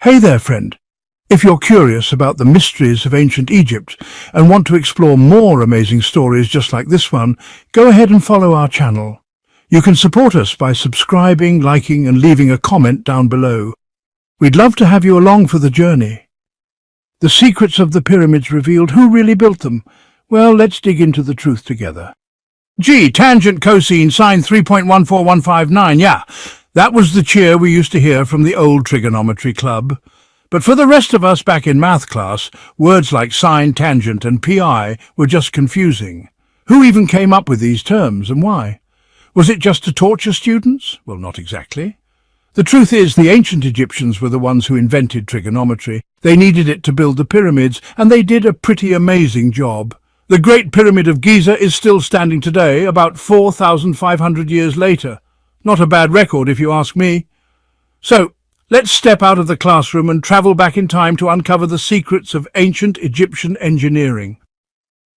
Hey there, friend. If you're curious about the mysteries of ancient Egypt and want to explore more amazing stories just like this one, go ahead and follow our channel. You can support us by subscribing, liking, and leaving a comment down below. We'd love to have you along for the journey. The secrets of the pyramids revealed. Who really built them? Well, let's dig into the truth together. Gee, tangent cosine sine 3.14159, yeah. That was the cheer we used to hear from the old trigonometry club. But for the rest of us back in math class, words like sine, tangent and pi were just confusing. Who even came up with these terms and why? Was it just to torture students? Well, not exactly. The truth is, the ancient Egyptians were the ones who invented trigonometry. They needed it to build the pyramids, and they did a pretty amazing job. The Great Pyramid of Giza is still standing today, about 4,500 years later. Not a bad record, if you ask me. So, let's step out of the classroom and travel back in time to uncover the secrets of ancient Egyptian engineering.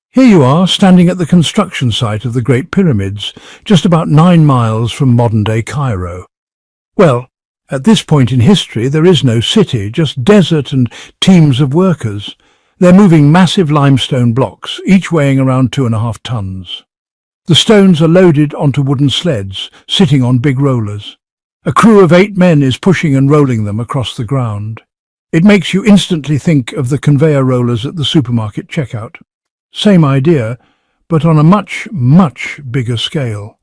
Here you are, standing at the construction site of the Great Pyramids, just about 9 miles from modern-day Cairo. Well, at this point in history, there is no city, just desert and teams of workers. They're moving massive limestone blocks, each weighing around 2.5 tons. The stones are loaded onto wooden sleds, sitting on big rollers. A crew of 8 men is pushing and rolling them across the ground. It makes you instantly think of the conveyor rollers at the supermarket checkout. Same idea, but on a much, much bigger scale.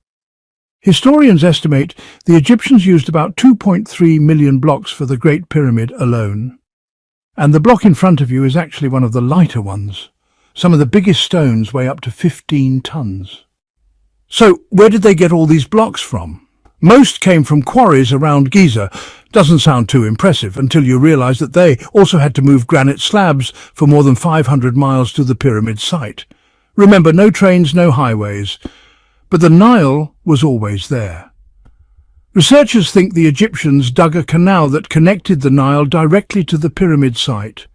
Historians estimate the Egyptians used about 2.3 million blocks for the Great Pyramid alone. And the block in front of you is actually one of the lighter ones. Some of the biggest stones weigh up to 15 tons. So, where did they get all these blocks from? Most came from quarries around Giza. Doesn't sound too impressive until you realize that they also had to move granite slabs for more than 500 miles to the pyramid site. Remember, no trains, no highways. But the Nile was always there. Researchers think the Egyptians dug a canal that connected the Nile directly to the pyramid site.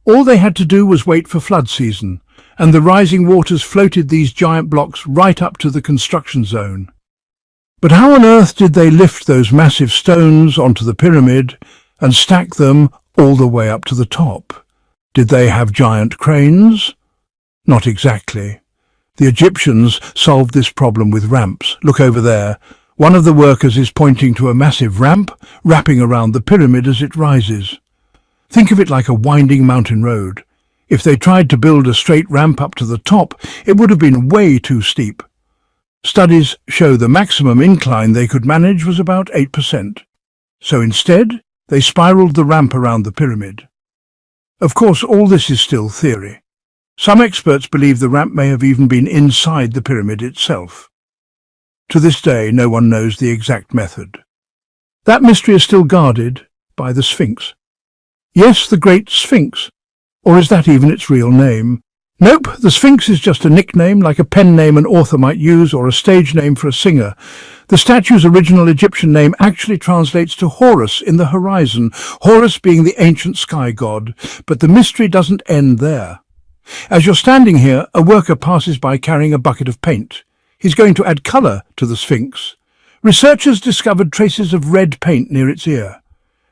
All they had to do was wait for flood season, and the rising waters floated these giant blocks right up to the construction zone. But how on earth did they lift those massive stones onto the pyramid and stack them all the way up to the top? Did they have giant cranes? Not exactly. The Egyptians solved this problem with ramps. Look over there. One of the workers is pointing to a massive ramp wrapping around the pyramid as it rises. Think of it like a winding mountain road. If they tried to build a straight ramp up to the top, it would have been way too steep. Studies show the maximum incline they could manage was about 8%. So instead, they spiraled the ramp around the pyramid. Of course, all this is still theory. Some experts believe the ramp may have even been inside the pyramid itself. To this day, no one knows the exact method. That mystery is still guarded by the Sphinx. Yes, the Great Sphinx. Or is that even its real name? Nope, the Sphinx is just a nickname, like a pen name an author might use or a stage name for a singer. The statue's original Egyptian name actually translates to Horus in the horizon, Horus being the ancient sky god. But the mystery doesn't end there. As you're standing here, a worker passes by carrying a bucket of paint. He's going to add colour to the Sphinx. Researchers discovered traces of red paint near its ear.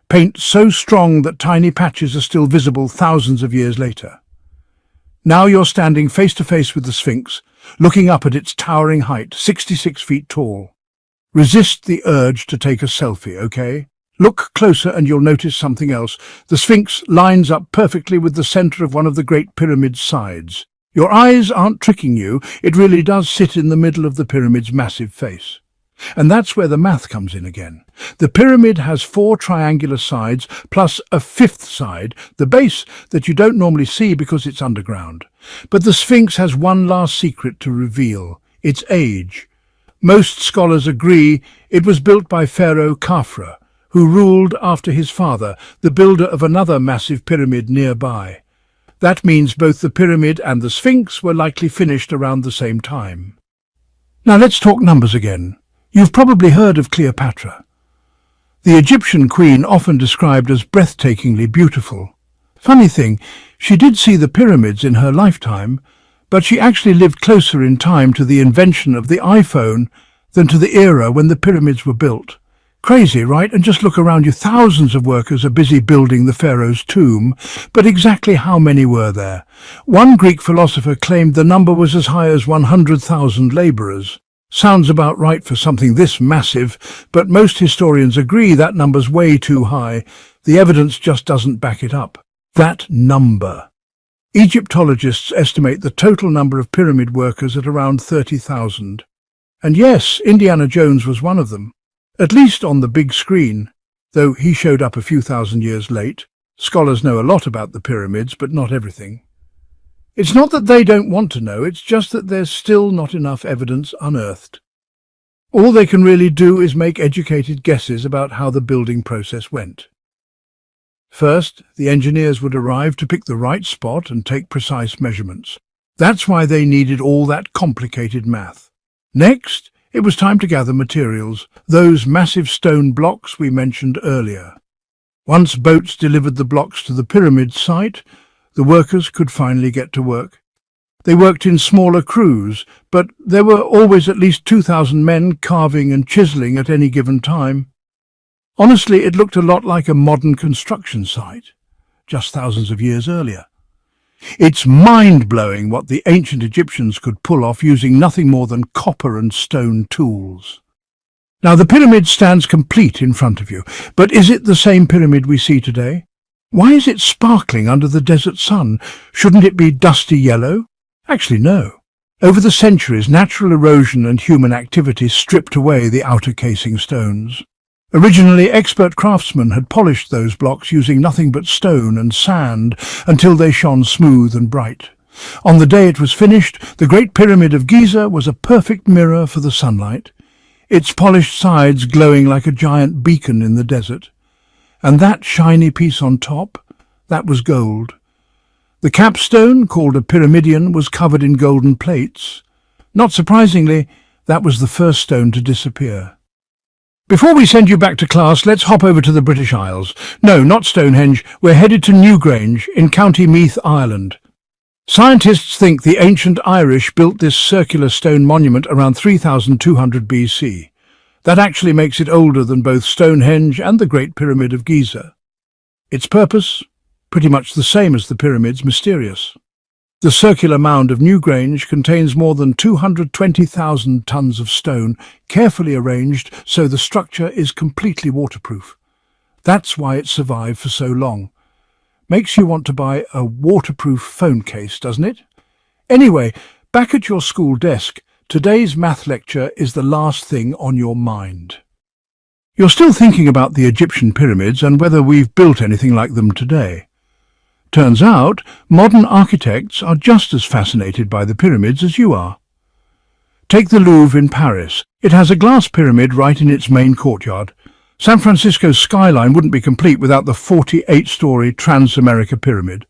Paint so strong that tiny patches are still visible thousands of years later. Now you're standing face to face with the Sphinx, looking up at its towering height, 66 feet tall. Resist the urge to take a selfie, okay? Look closer and you'll notice something else. The Sphinx lines up perfectly with the center of one of the Great Pyramid's sides. Your eyes aren't tricking you, it really does sit in the middle of the pyramid's massive face. And that's where the math comes in again. The pyramid has 4 triangular sides, plus a 5th side, the base that you don't normally see because it's underground. But the Sphinx has one last secret to reveal, its age. Most scholars agree it was built by Pharaoh Khafre, who ruled after his father, the builder of another massive pyramid nearby. That means both the pyramid and the Sphinx were likely finished around the same time. Now let's talk numbers again. You've probably heard of Cleopatra. The Egyptian queen often described as breathtakingly beautiful. Funny thing, she did see the pyramids in her lifetime, but she actually lived closer in time to the invention of the iPhone than to the era when the pyramids were built. Crazy, right? And just look around you. Thousands of workers are busy building the pharaoh's tomb. But exactly how many were there? One Greek philosopher claimed the number was as high as 100,000 labourers. Sounds about right for something this massive, but most historians agree that number's way too high. The evidence just doesn't back it up. That number. Egyptologists estimate the total number of pyramid workers at around 30,000. And yes, Indiana Jones was one of them. At least on the big screen, though he showed up a few thousand years late. Scholars know a lot about the pyramids, but not everything. It's not that they don't want to know, it's just that there's still not enough evidence unearthed. All they can really do is make educated guesses about how the building process went. First, the engineers would arrive to pick the right spot and take precise measurements. That's why they needed all that complicated math. Next, it was time to gather materials, those massive stone blocks we mentioned earlier. Once boats delivered the blocks to the pyramid site, the workers could finally get to work. They worked in smaller crews, but there were always at least 2,000 men carving and chiseling at any given time. Honestly, it looked a lot like a modern construction site, just thousands of years earlier. It's mind-blowing what the ancient Egyptians could pull off using nothing more than copper and stone tools. Now, the pyramid stands complete in front of you, but is it the same pyramid we see today? Why is it sparkling under the desert sun? Shouldn't it be dusty yellow? Actually, no. Over the centuries, natural erosion and human activity stripped away the outer casing stones. Originally, expert craftsmen had polished those blocks using nothing but stone and sand until they shone smooth and bright. On the day it was finished, the Great Pyramid of Giza was a perfect mirror for the sunlight, its polished sides glowing like a giant beacon in the desert. And that shiny piece on top, that was gold. The capstone, called a pyramidion, was covered in golden plates. Not surprisingly, that was the first stone to disappear. Before we send you back to class, let's hop over to the British Isles. No, not Stonehenge. We're headed to Newgrange in County Meath, Ireland. Scientists think the ancient Irish built this circular stone monument around 3200 BC. That actually makes it older than both Stonehenge and the Great Pyramid of Giza. Its purpose? Pretty much the same as the pyramids, mysterious. The circular mound of Newgrange contains more than 220,000 tons of stone, carefully arranged so the structure is completely waterproof. That's why it survived for so long. Makes you want to buy a waterproof phone case, doesn't it? Anyway, back at your school desk, today's math lecture is the last thing on your mind. You're still thinking about the Egyptian pyramids and whether we've built anything like them today. Turns out, modern architects are just as fascinated by the pyramids as you are. Take the Louvre in Paris. It has a glass pyramid right in its main courtyard. San Francisco's skyline wouldn't be complete without the 48-story Trans-America Pyramid.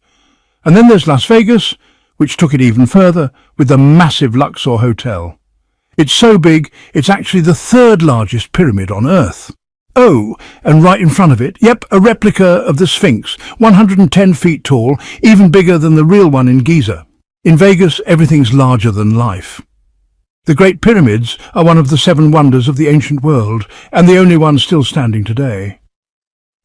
And then there's Las Vegas, which took it even further, with the massive Luxor Hotel. It's so big, it's actually the third largest pyramid on Earth. Oh, and right in front of it, yep, a replica of the Sphinx, 110 feet tall, even bigger than the real one in Giza. In Vegas, everything's larger than life. The Great Pyramids are one of the 7 wonders of the ancient world, and the only ones still standing today.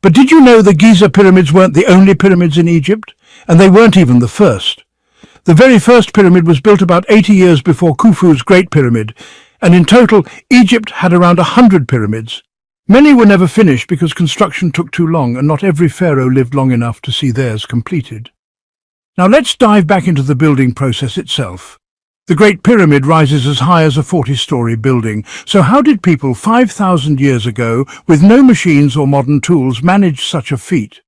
But did you know the Giza pyramids weren't the only pyramids in Egypt? And they weren't even the first. The very first pyramid was built about 80 years before Khufu's Great Pyramid, and in total, Egypt had around 100 pyramids. Many were never finished because construction took too long and not every pharaoh lived long enough to see theirs completed. Now let's dive back into the building process itself. The Great Pyramid rises as high as a 40-story building, so how did people 5,000 years ago, with no machines or modern tools, manage such a feat?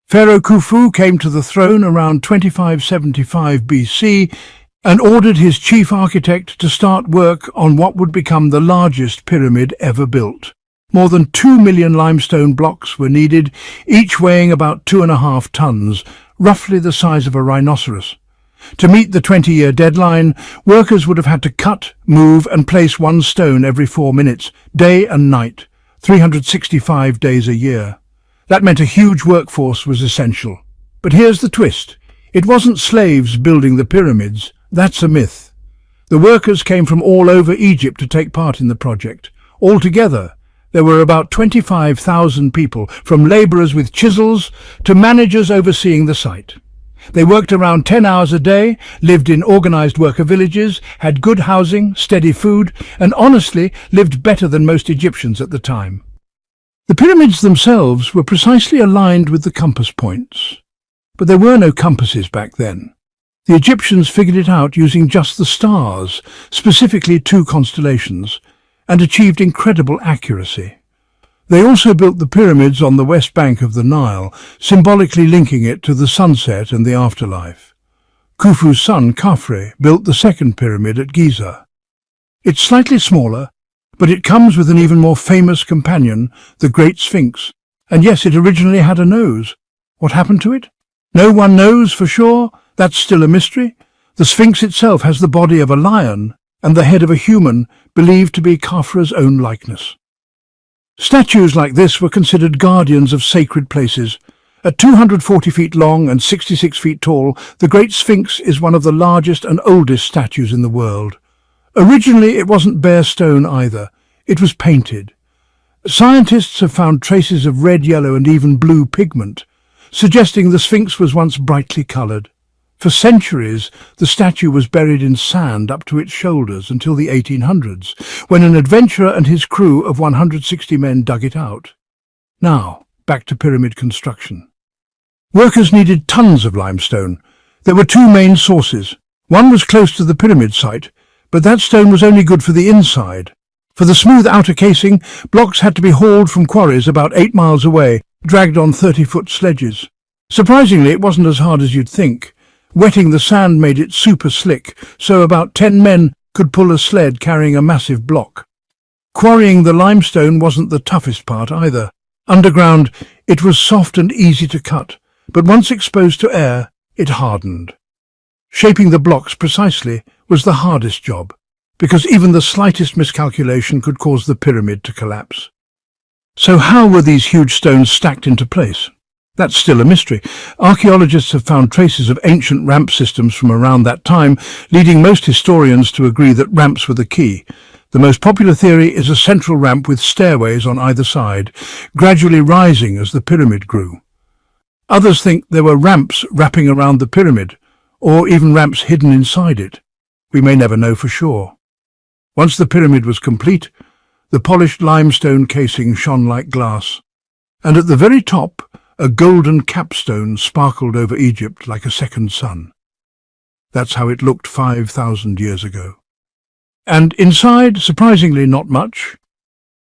Pharaoh Khufu came to the throne around 2575 BC and ordered his chief architect to start work on what would become the largest pyramid ever built. More than 2 million limestone blocks were needed, each weighing about 2.5 tons, roughly the size of a rhinoceros. To meet the 20-year deadline, workers would have had to cut, move and place one stone every 4 minutes, day and night, 365 days a year. That meant a huge workforce was essential. But here's the twist. It wasn't slaves building the pyramids. That's a myth. The workers came from all over Egypt to take part in the project. Altogether, There were about 25,000 people, from laborers with chisels to managers overseeing the site. They worked around 10 hours a day, lived in organized worker villages, had good housing, steady food, and honestly lived better than most Egyptians at the time. The pyramids themselves were precisely aligned with the compass points. But there were no compasses back then. The Egyptians figured it out using just the stars, specifically 2 constellations, and achieved incredible accuracy. They also built the pyramids on the west bank of the Nile, symbolically linking it to the sunset and the afterlife. Khufu's son, Khafre, built the second pyramid at Giza. It's slightly smaller, but it comes with an even more famous companion, the Great Sphinx. And yes, it originally had a nose. What happened to it? No one knows for sure. That's still a mystery. The Sphinx itself has the body of a lion and the head of a human, believed to be Khafre's own likeness. Statues like this were considered guardians of sacred places. At 240 feet long and 66 feet tall, the Great Sphinx is one of the largest and oldest statues in the world. Originally, it wasn't bare stone either. It was painted. Scientists have found traces of red, yellow, and even blue pigment, suggesting the Sphinx was once brightly coloured. For centuries, the statue was buried in sand up to its shoulders until the 1800s, when an adventurer and his crew of 160 men dug it out. Now, back to pyramid construction. Workers needed tons of limestone. There were 2 main sources. One was close to the pyramid site, but that stone was only good for the inside. For the smooth outer casing, blocks had to be hauled from quarries about 8 miles away, dragged on 30-foot sledges. Surprisingly, it wasn't as hard as you'd think. Wetting the sand made it super slick, so about 10 men could pull a sled carrying a massive block. Quarrying the limestone wasn't the toughest part either. Underground, it was soft and easy to cut, but once exposed to air, it hardened. Shaping the blocks precisely was the hardest job, because even the slightest miscalculation could cause the pyramid to collapse. So how were these huge stones stacked into place? That's still a mystery. Archaeologists have found traces of ancient ramp systems from around that time, leading most historians to agree that ramps were the key. The most popular theory is a central ramp with stairways on either side, gradually rising as the pyramid grew. Others think there were ramps wrapping around the pyramid, or even ramps hidden inside it. We may never know for sure. Once the pyramid was complete, the polished limestone casing shone like glass, and at the very top, a golden capstone sparkled over Egypt like a second sun. That's how it looked 5,000 years ago. And inside, surprisingly, not much.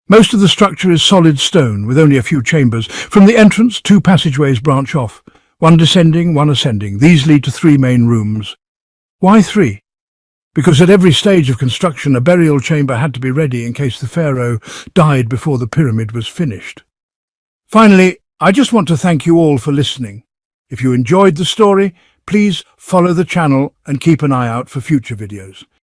Most of the structure is solid stone, with only a few chambers. From the entrance, 2 passageways branch off, one descending, one ascending. These lead to 3 main rooms. Why 3? Because at every stage of construction, a burial chamber had to be ready in case the pharaoh died before the pyramid was finished. Finally, I just want to thank you all for listening. If you enjoyed the story, please follow the channel and keep an eye out for future videos.